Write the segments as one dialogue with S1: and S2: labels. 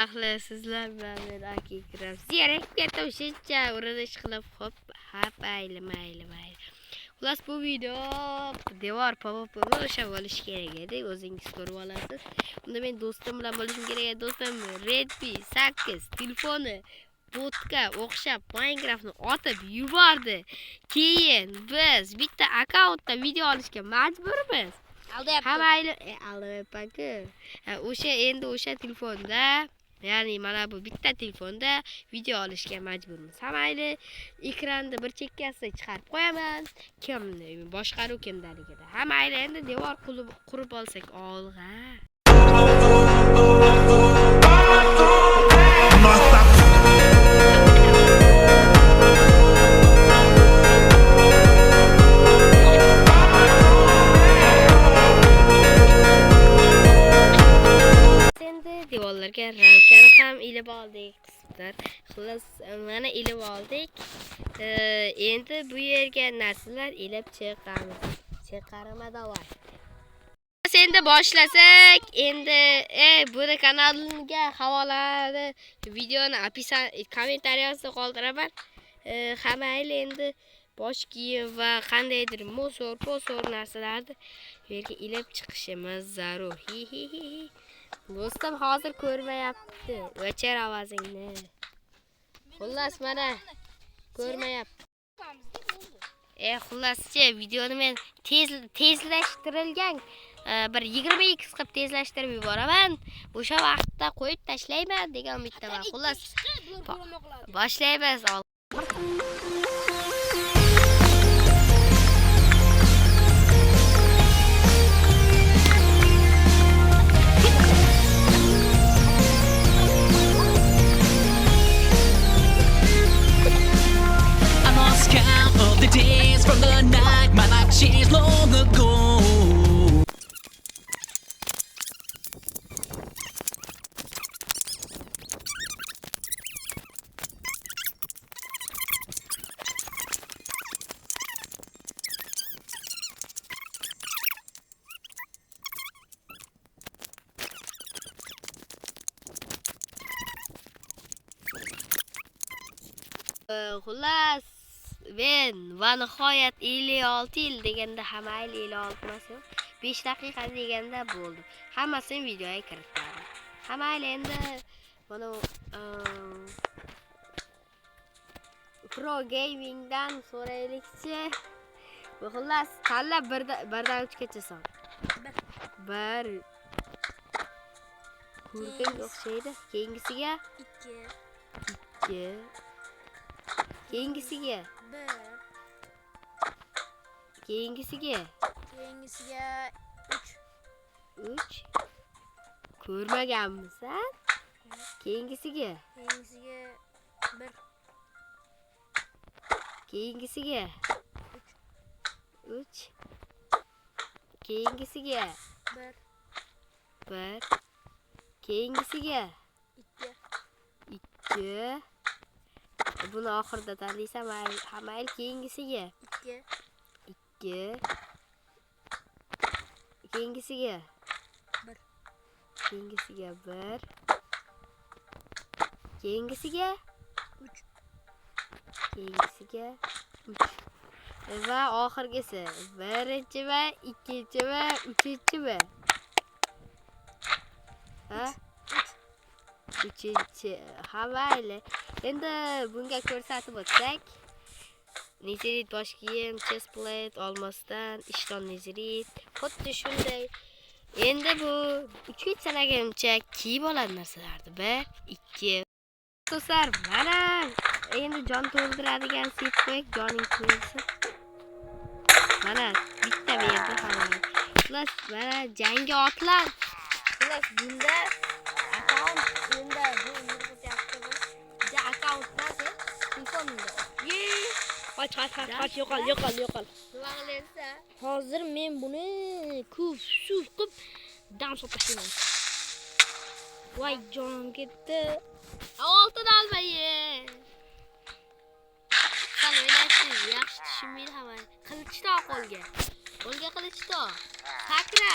S1: Ahli sizlar bilan men aka kiram. Ziyaratga to'shuncha urinish qilib, hop, mayli. Xullas bu video devor pop-up'ni o'sha bo'lish kerak edi. O'zingiz ko'rib olasiz. Unda men do'stim bilan bo'lishim kerak edi. Do'stim Redmi 8 telefoni botga o'xshab Minecraftni otib yubordi. Keyin biz bitta akkauntda video olishga majburmiz. Aldayapti. O'sha endi o'sha telefonda, ya'ni mana bu bitta telefonda video olishga majburmiz. Mayli, ekranda bir chekkasini chiqarib qo'yaman. Kimni boshqaruv kimdaligida. Mayli, endi devor qurib olsak olg'a. Devorlarga ramkani ham ilib oldik qismlar. Xullas, mana ilib oldik. Endi bu yerga narsalar ilib chiqarma davay. Endi boshlasak, endi buni kanalimga havolani videoni kommentariyasida qoldiraman. Mayli, endi bosh kiyim va qandaydir posor narsalarni bu yerga ilib chiqishimiz zarur. Do'stim hozir ko'rmayapti. O'chir ovozingni. Xullas, mana ko'rmayapti. Xullaschi, videoni men tezlashtirilgan bir 20x qilib tezlashtirib yuboraman. O'sha vaqtda qo'yib tashlayman degan umiddaman. Xullas, boshlaymiz.
S2: The days from the night my life changed long ago.
S1: Xullas, men va nihoyat 56 yil deganda mayli 56 emas, 5 daqiqa deganda bo'ldi. Hammasini videoga kiritdim. Mayli, endi mana Pro Gamingdan so'raylikchi. Xullas, tanlab birdan 3 gacha son. 1 Ko'rganga o'xshaydi. Keyingisiga 2 Keyingisiga 3 Ko'rmaganmiz, ha? Keyingisiga 1 Keyingisiga 3 Keyingisiga 1 Keyingisiga 2 Buni oxirida tanlaysan, mayli keyingisiga 2 Keyingisiga 1 Keyingisiga 3 va oxirgisi 1-chi va 2-chi va 3-chi va 3-chi. Mayli. Endi bunga ko'rsatib o'tsak, nezirit bosh kiyim, chest plate olmasdan, ishton nezirit, xuddi shunday. Endi bu 3 sanagamcha kiyib oladi narsalarni. 1 2 Do'stlar, mana endi jon to'ldiradigan set qo'yib, joning to'lsin. Mana bitta berdi hamma. Xullas, mana jangi otlar. Xullas, bunda akkaunt Qoch, yo'qol.
S3: Hozir men buni suv qilib dam sotashim. Voy jonim ketdi.
S1: Oltin olmayın. Sen o'ynaysiz, yaxshi tushunmaydi hamma. Qilichto qo'lga qilichto. Sakra.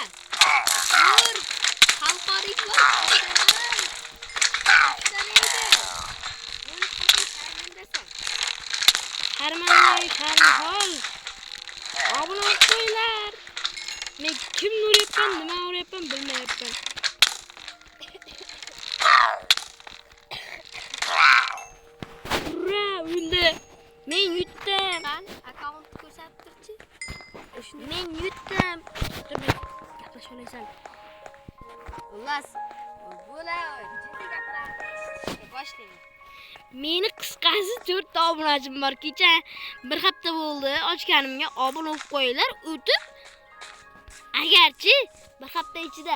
S1: Vur. Qalqoring bor.
S3: Karmanlar, karnahol. Obuna olib qo'yinglar. Men kimni uryapman, nima uryapman bilmayapman. Ura, unda. Men yutdim.
S1: Qan akkaunt ko'rsatib turchi.
S3: Men yutdim. Dur, gaplashib olaysan.
S1: Xullas, bular jiddiy gaplarni boshlaymiz.
S3: Meni qisqasi 4 ta obunachim bor. Kecha bir hafta bo'ldi ochganimga obuna olib qo'yinglar. O'tib agarchi bir hafta ichida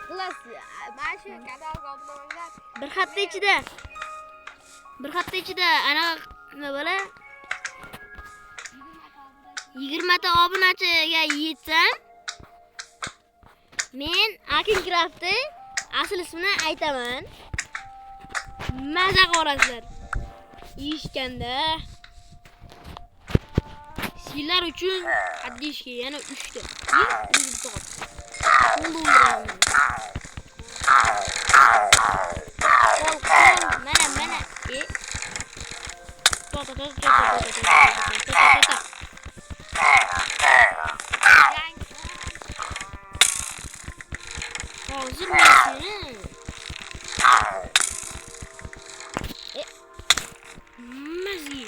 S1: Xullas, mana shu kanalga obuna bo'linglar.
S3: bir hafta ichida ana nima bo'la 20 ta obunachiga yetsam men Akinkraftni asl ismini aytaman. Maza qorasizlar. Yeyishganda sizlar uchun haddishga yana 3 ta. Mana. Hozir men seni mazi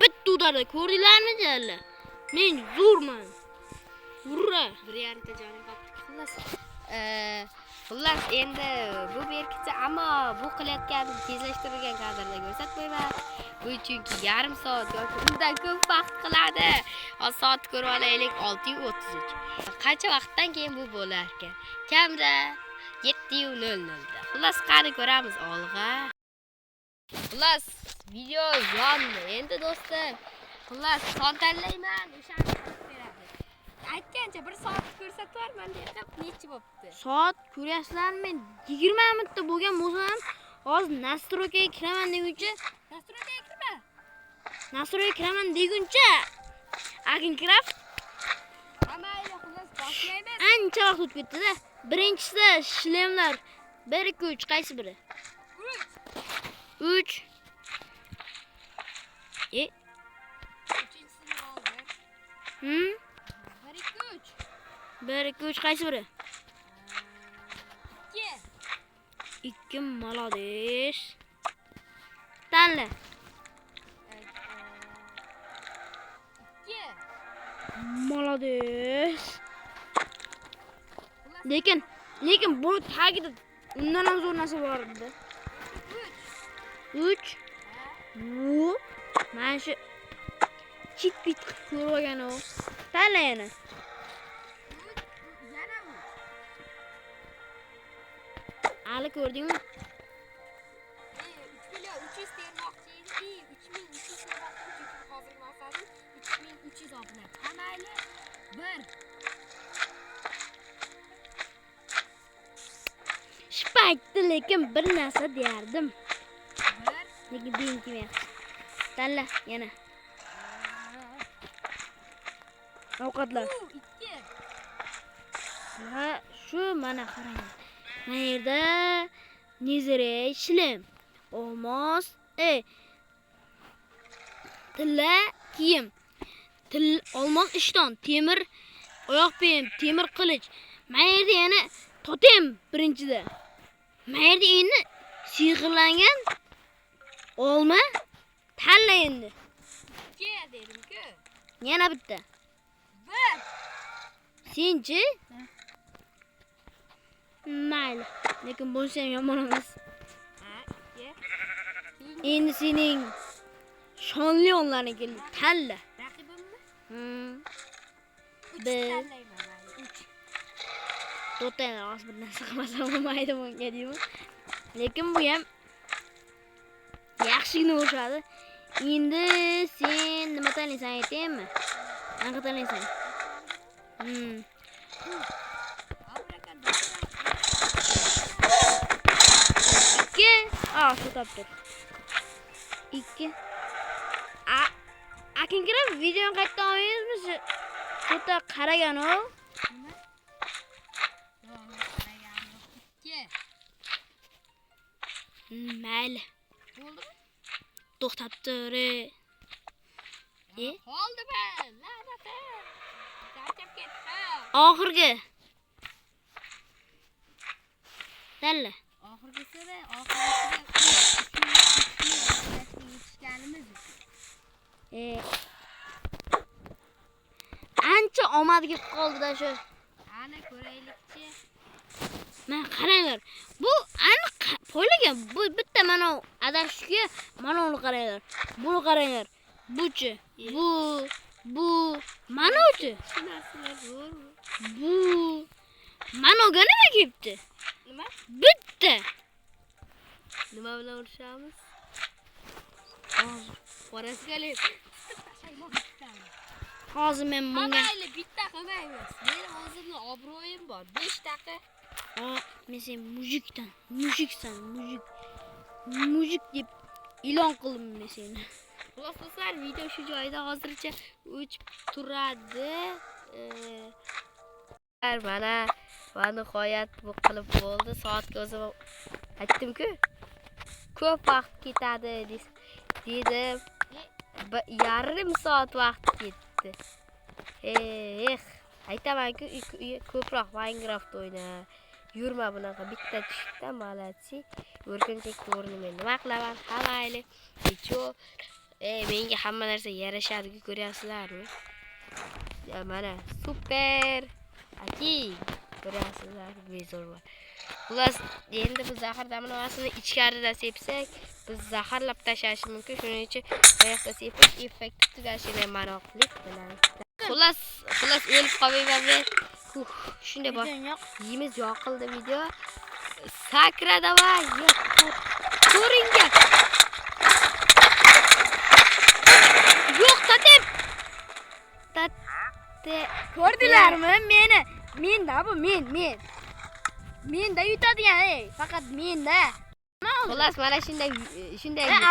S3: bitta udarda ko'rdinglarmi jalla? Men zo'rman. Urra.
S1: Bir yarimta jonim qoldi. Xullas, endi bu berkitsa, ammo bu qilayotgan tezlashtirilgan kadrda ko'rsatmayman. Bu chunki yarim soat yoki undan ko'p vaqt qiladi. Hozir soat ko'rib olaylik 6:33. Qancha vaqtdan keyin bu bo'lar ekan? Kamda 7:00 da. Xullas, qani ko'ramiz olg'a. Xullas, video yondi. Endi do'stlar, xullas, son tanlayman, o'shani qilib beradi. Aytgancha 1 soat ko'rsatvorman deb nechi bo'pti?
S3: Soat ko'ryapsizlarmi? 20 minutda bo'lgan bo'lsam, hozir nastroykaga kiraman deguncha, nastroykaga kiraman deguncha, Akinkraft
S1: Mayli, xullas, boshlaymiz.
S3: ancha vaqt o'tib ketdi-da. Birinchisida shlemlar 1 2 3 qaysi biri? 3
S1: Uchinchisini oldi.
S3: 1 2 3 qaysi biri?
S1: 2.
S3: 2 молодец. Tanla.
S1: 2.
S3: Молодец. Lekin bu tagida undan ham zo'r narsa bor edi. 3. Bu mana shu chit bit ko'rib olgan o. Tanla yana.
S1: Yana 3.
S3: Ali ko'rdingmi?
S1: 3.300 termoqchi edi. 3.300 termoqchi chunki hozir masalan 3.300 obuna. Mayli. 1.
S3: Shu paytda lekin bir narsa derdim.
S1: 1.
S3: Lekin deyim kelmayapti. Tanla yana. Ovqatlar.
S1: 2.
S3: Ha, shu mana qarang. Mana yerda nezere shlem, olmos, tilla kiyim, olmos ishton, temir oyoq kiyim, temir qilich. Mana yerda yana totem birinchida. Mana yerda endi sehrlangan olma. Tanla endi.
S1: 2 dedim-ku.
S3: Yana bitta.
S1: 1.
S3: Senchi? Mayli, lekin bo'lsa ham yomon emas. Endi sening shonli onlarni keldi. Tanla.
S1: Raqibimmi? 3
S3: Bir.
S1: tanlayman mayli. 3.
S3: To'rttani hozir bir narsa qilmasam bo'lmaydi bunga deyman. Lekin bu ham yaxshigina o'xshadi. Endi sen nima tanlaysan aytaymi? Qanaqa tanlaysan? Ikki. Shu topdir. 2. Akinkraft videoni qayerdan olyapsizmi? Foto qaragan o. Mayli.
S1: Bo'ldimi?
S3: to'xtab tur.
S1: Qoldi ben. La'nati. Charchab ketdim.
S3: Oxirgi. Dalla.
S1: Oxirgisida yetishganimiz uchun.
S3: Ancha omad kelib qoldi-da shu.
S1: Ana ko'raylikchi.
S3: Mana qaranglar. Bu aniq qo'yilgan. Bu bitta mana adashga mana uni qaranglar. Buni qaranglar. Buchi. Bu manochi.
S1: Shu narsalar zo'rmi?
S3: Bu manoga nima kelibdi?
S1: Nima?
S3: Bitta.
S1: Nima bilan urishamiz? Qorasiga olib.
S3: Hozir men bunga
S1: Mayli bitta qilmaymiz. Meni o'zimning obro'yim bor. 5 daqiqa.
S3: men sen mujiksan, mujik deb e'lon qildim men seni.
S1: Xulosa do'stlar, video shu joyda hozircha o'chib turadi. Mana va nihoyat bu qilib bo'ldi. Soatga o'zim aytdim-ku, ko'p vaqt ketadi dedim. Yarim soat vaqt ketdi. Aytaman-ku, ko'proq Minecraft o'yna. Yurma bunaqa bitta tushda, malatsi. O'rgimchak to'g'rini nima qilaman? Hamayli. Menga hamma narsa yarashadi, ko'ryapsizlarmi? Mana super. Ati, ko'ryapsizlar, bezor. Xullas, endi biz zahar damlamasini ichkarida sepsak, biz zaharlab tashlash mumkin. Shuning uchun bu yoqda sepib, effekti tugashini ma'noqlik bilan. Xullas, o'lib qolmayman men. Shunday bor. Yimiz yoqildi video. Sakra davay. Ko'ringga. Yo'q, tatem.
S3: Ko'rdilarmi meni? Menda bu men. Menda yutadigan, faqat menda.
S1: Xullas, mana shunday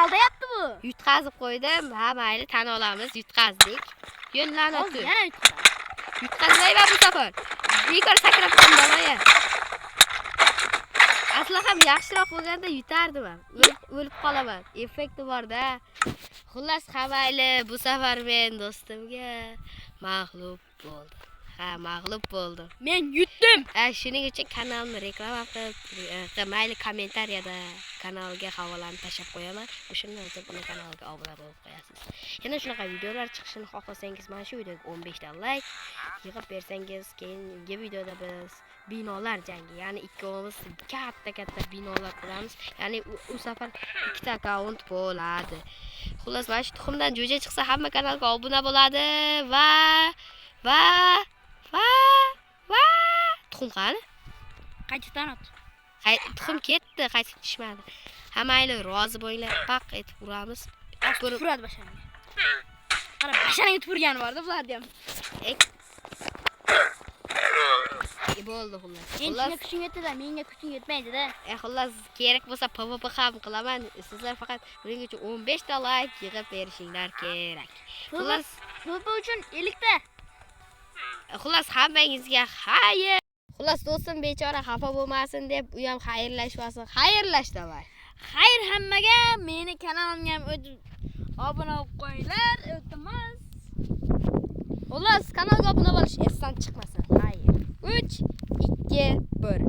S3: Aldayapti bu.
S1: yutqazib qo'ydim. Ha, mayli, tan olamiz, yutqazdik. Yo'llarni
S3: Hozir yana yutqazdim.
S1: yutqazmayman bu safar. Bekor sakrab qoldim. Asli ham yaxshiroq bo'lganda yutardim ham. O'lib qolaman. Effekti bor-da. Xullas, mayli, bu safar men do'stimga mag'lub bo'ldim. Mag'lub bo'ldim.
S3: Men yutdim.
S1: Shuning uchun kanalni reklama qilib, mayli kommentariyada kanalga havolani tashlab qo'yaman. O'shandan so'ng buni kanalga obuna bo'lib qo'yasiz. Yana shunaqa videolar chiqishini xohlasangiz, mana shu videoga 15 ta like yig'ib bersangiz, keyingi videoda biz binolar jangi, ya'ni ikkovimiz katta binolar quramiz. Ya'ni u safar ikkita akkaunt bo'ladi. Xullas, mana shu tuxumdan jo'ja chiqsa, hamma kanalga obuna bo'ladi va tuxum qani?
S3: Qaytadan ot.
S1: Tuxum ketdi, qaytib tushmadi. Hammaylar rozi bo'linglar, paq etib uramiz.
S3: Turadi basharanga. Qara, basharanga turgani bor-da bularda ham.
S1: Bo'ldi xullas.
S3: Senga kuching yetadi, menga kuching yetmaydi-da.
S1: Xullas, kerak bo'lsa PvP ham qilaman. Sizlar faqat buning uchun 15 ta like yig'ib berishinglar kerak. Xullas,
S3: PvP uchun 50 ta.
S1: Xullas, hammangizga xayr. Xullas, do'stim bechora xafa bo'lmasin deb u ham xayrlashmasin. Xayrlash davay.
S3: Xayr hammaga, meni kanalimga ham obuna bo'lib qo'yinglar, iltimos.
S1: Xullas, kanalga obuna bo'lish esdan chiqmasin. Xayr. 3 2 1.